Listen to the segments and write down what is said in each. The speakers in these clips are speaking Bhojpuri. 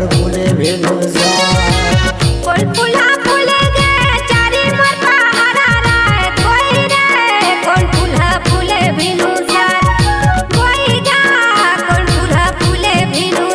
फूलर फूले भेलो कोन फूला फूले गे चारी मोर पहाड़ा राय कोई रे कोन फूला फूले भेनु कोई गा कोन फूला फूले भेनु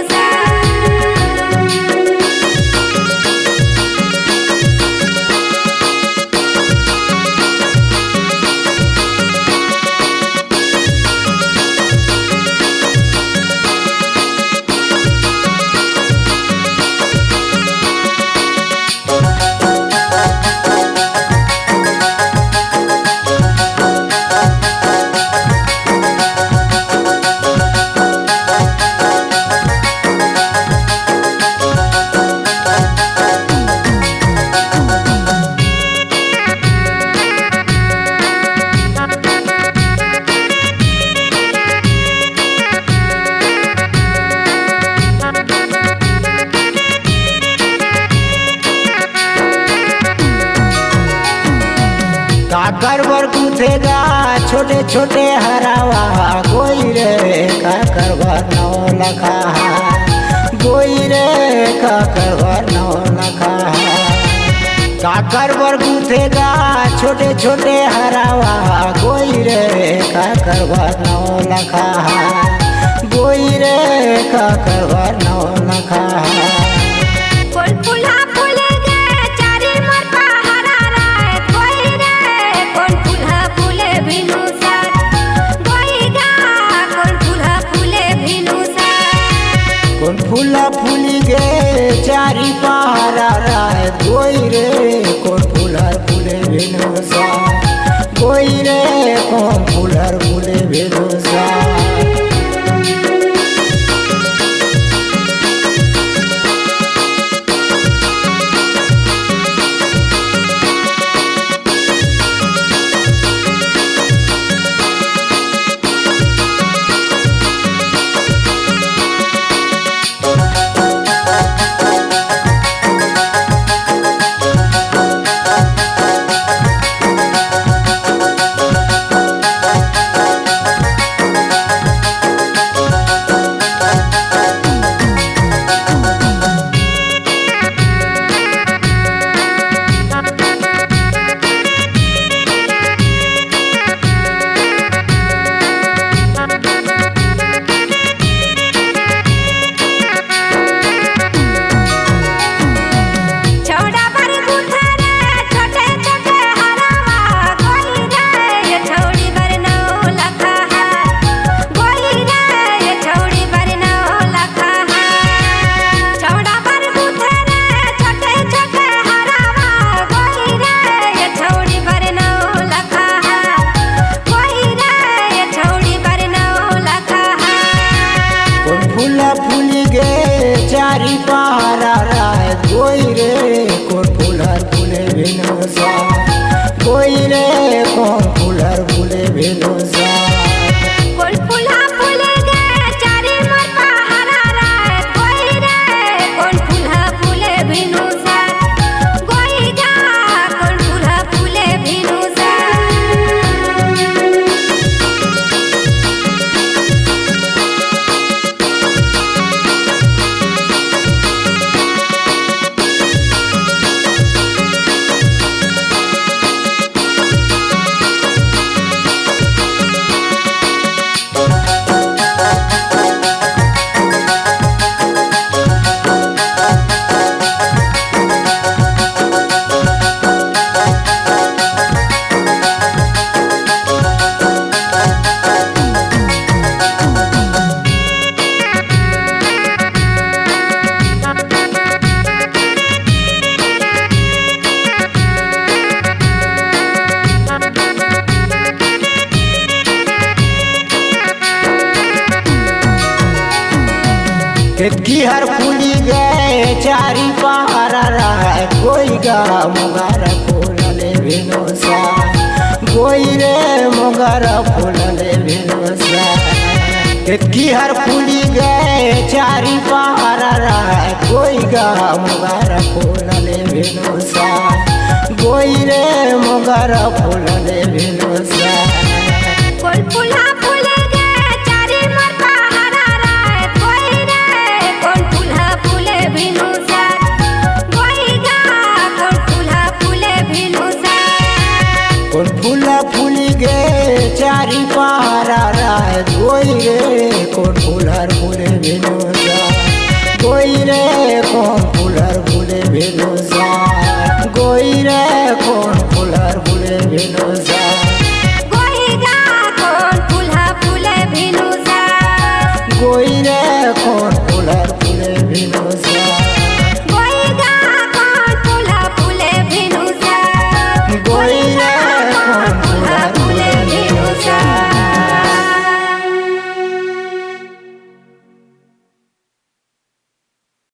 काकर बर गुथेगा छोटे छोटे हरावा गोई रे काकर बर नौ लखा गोई रे काकर बर नौ लखा काकर बर गुथेगा छोटे छोटे हरावा गोई रे काकर बर नौ लखा गोई रे काकर बर नौ लखा कोन फूला फूले गे चारी मोर पहाड़ा राय कोई रे कोन फूला फूले भेनु कोई गा कोन फूला फूले भेनु कोन फूला फूली गे चारी पहाड़ा राय गोई रे कोन फूलर फूले भेलो गोई रे कोन फूलर फूले भेलो फूला फूली गे चारी पहाड़ा राय गोई रे कोन फूलर फूले भेलो गोई रे कोन फूलर फूले भेलो कोन फूला फूले गे चारी मोर पहाड़ा राय कोई रे कोन फूला फूले भेनु कोई गा कोन फूला फूले भेनु केतकी हर फूली गए चारी पहाड़ा राय कोई गा मोगर फूलले भेलो गोई रे मोगर फूलले भेलो केतकी हर फूली गए चारी पहाड़ा राय कोई गा मोगर फूलले भेलो गोई रे मोगर फूलले भेलो कोन फूला फूले गे चारी मोर पहाड़ा राय कोई रे कोन फूला फूले গই রে কোন ফুলার ফুলে ভেনুসা গই রে কোন ফুলার ফুলে ভেনুসা গই রে কোন ফুলার ফুলে ভেনুসা